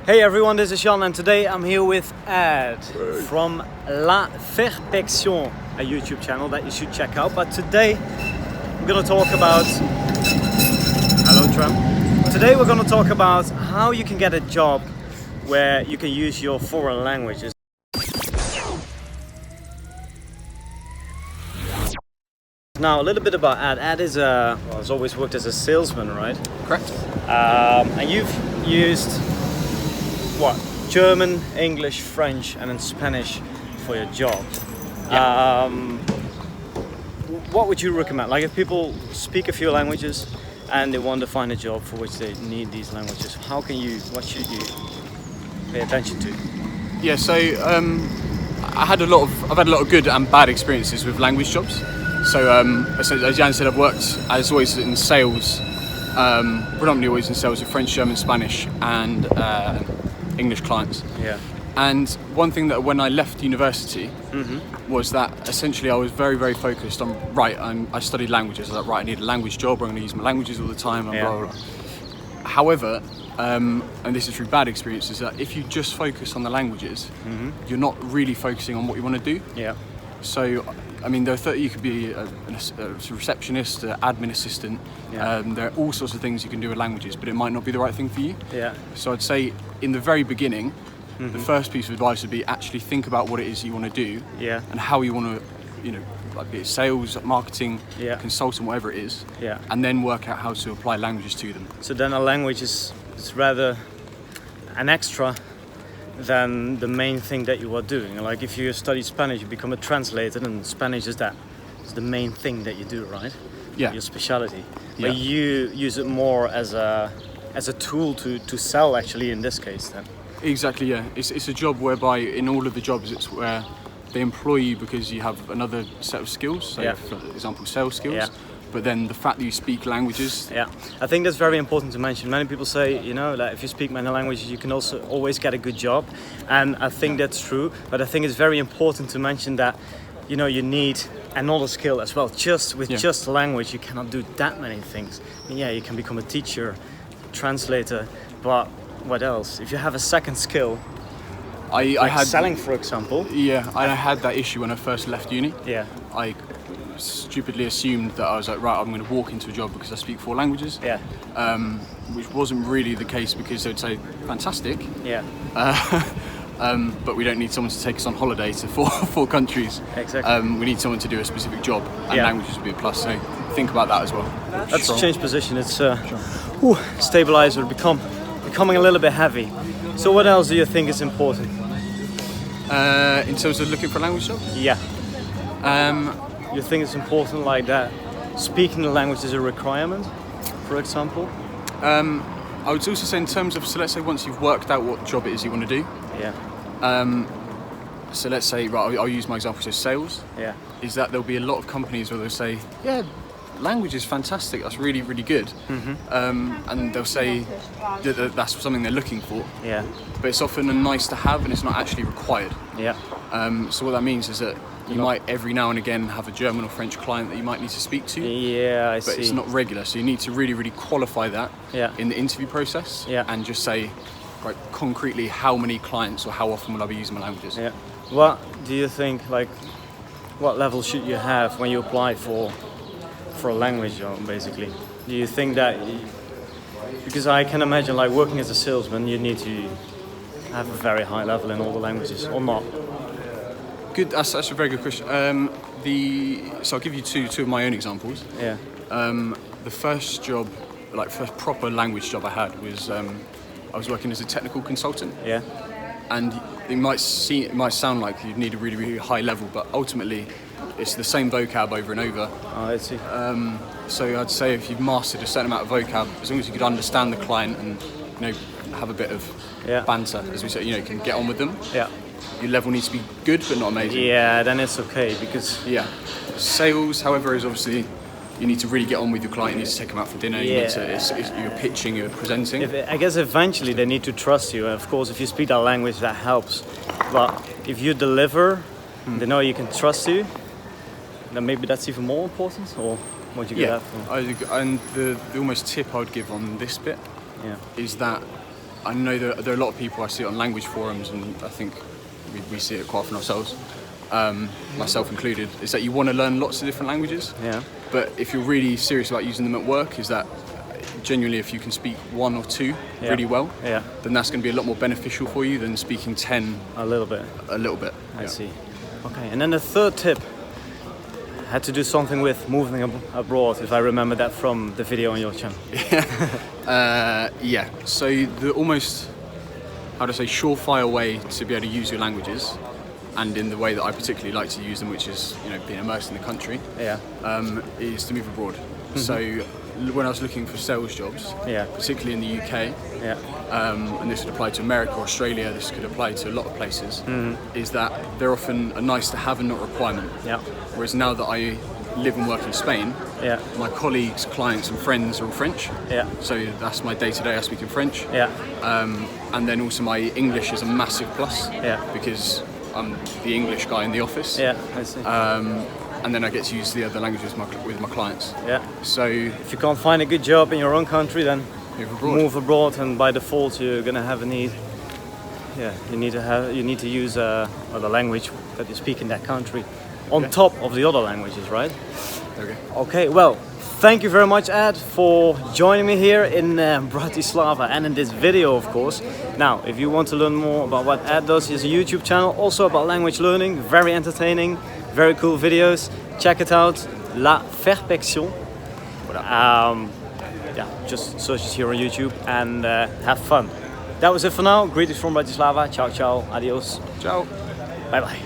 Hey everyone, this is Jan and today I'm here with Ed from La Perfection, a YouTube channel that you should check out. But today we're going to talk about... Hello Tram. Today we're going to talk about how you can get a job where you can use your foreign languages. Now a little bit about Ed. Ed is has always worked as a salesman, right? Correct. And you've used what? German, English, French, and then Spanish for your job. Yeah. What would you recommend? Like if people speak a few languages and they want to find a job for which they need these languages, what should you pay attention to? Yeah, so I've had a lot of good and bad experiences with language jobs. So as Jan said, I've worked as always in sales, predominantly always in sales with French, German, Spanish, and English clients. Yeah. And one thing that when I left university was that essentially I was very, very focused on, I studied languages. I was like, I need a language job, I'm going to use my languages all the time, and blah, blah, blah. However, and this is through bad experiences, that if you just focus on the languages, you're not really focusing on what you want to do. Yeah. So, I mean, you could be a receptionist, an admin assistant. Yeah. There are all sorts of things you can do with languages, but it might not be the right thing for you. Yeah. So I'd say in the very beginning, the first piece of advice would be actually think about what it is you want to do, and how you want to, like be it sales, marketing, consultant, whatever it is, and then work out how to apply languages to them. So then a language is rather an extra than the main thing that you are doing. Like if you study Spanish, you become a translator, and Spanish is the main thing that you do, right? Yeah. Your specialty. Yeah. But you use it more as a tool to sell, actually, in this case then. Exactly, yeah. It's a job whereby in all of the jobs it's where they employ you because you have another set of skills, so for example sales skills. Yeah. But then the fact that you speak languages. Yeah, I think that's very important to mention. Many people say, that if you speak many languages, you can also always get a good job. And I think that's true. But I think it's very important to mention that, you need another skill as well. Just language, you cannot do that many things. I mean, you can become a teacher, translator, but what else? If you have a second skill, I had selling, for example. Yeah, I had that issue when I first left uni. Yeah. I stupidly assumed that I was like, I'm going to walk into a job because I speak 4 languages. Yeah. Which wasn't really the case, because they'd say, fantastic. Yeah. But we don't need someone to take us on holiday to four countries. Exactly. We need someone to do a specific job, and languages would be a plus. So think about that as well. Let's change position. It's stabilizer becoming a little bit heavy. So what else do you think is important? In terms of looking for a language job? Yeah. You think it's important like that? Speaking the language is a requirement, for example? I would also say in terms of, so let's say once you've worked out what job it is you want to do. Yeah. So let's say, I'll use my example, so sales. Yeah. Is that there'll be a lot of companies where they'll say, language is fantastic, that's really, really good. And they'll say that's something they're looking for. Yeah. But it's often a nice to have and it's not actually required. Yeah. So what that means is that you might every now and again have a German or French client that you might need to speak to. Yeah, I see. But it's not regular, so you need to really, really qualify that in the interview process and just say, concretely, how many clients or how often will I be using my languages? Yeah. What do you think, what level should you have when you apply for a language job, basically? Do you think that, because I can imagine working as a salesman, you need to have a very high level in all the languages, or not? Good, that's a very good question. So I'll give you two of my own examples. Yeah. The first job, first proper language job I had was I was working as a technical consultant. Yeah. And it might sound like you need a really, really high level, but ultimately it's the same vocab over and over. Oh, I see. So I'd say if you've mastered a certain amount of vocab, as long as you could understand the client and have a bit of banter, as we say, you can get on with them. Yeah. Your level needs to be good, but not amazing. Yeah, then it's okay, because... Yeah. Sales, however, is obviously, you need to really get on with your client, you need to take them out for dinner, you're pitching, you're presenting. I guess eventually they need to trust you, and of course if you speak that language that helps. But if you deliver, they know you can trust you, then maybe that's even more important, or what do you get that from? And the almost tip I would give on this bit is that I know there are a lot of people, I see it on language forums, and I think we see it quite often ourselves, myself included, is that you want to learn lots of different languages. Yeah. But if you're really serious about using them at work, is that genuinely if you can speak 1 or 2 really well, then that's going to be a lot more beneficial for you than speaking 10 a little bit. I see. Okay, and then the third tip had to do something with moving abroad, if I remember that from the video on your channel. Yeah, so the almost, how to say, surefire way to be able to use your languages, and in the way that I particularly like to use them, which is, you know, being immersed in the country, is to move abroad. So when I was looking for sales jobs, particularly in the UK, and this would apply to America, Australia, this could apply to a lot of places, is that they're often a nice to have and not requirement. Whereas now that I live and work in Spain, my colleagues, clients and friends are all French. So that's my day-to-day, I speak in French. And then also my English is a massive plus, because I'm the English guy in the office. I see. And then I get to use the other languages with my clients. So if you can't find a good job in your own country, then move abroad, and by default you're gonna have a need. You need to use other language that you speak in that country, on top of the other languages, right? Okay. Well, thank you very much, Ed, for joining me here in Bratislava and in this video, of course. Now, if you want to learn more about what Ed does, he has a YouTube channel also about language learning, very entertaining, very cool videos. Check it out, La Perfection. Just search it here on YouTube and have fun. That was it for now. Greetings from Bratislava. Ciao, ciao. Adios. Ciao. Bye bye.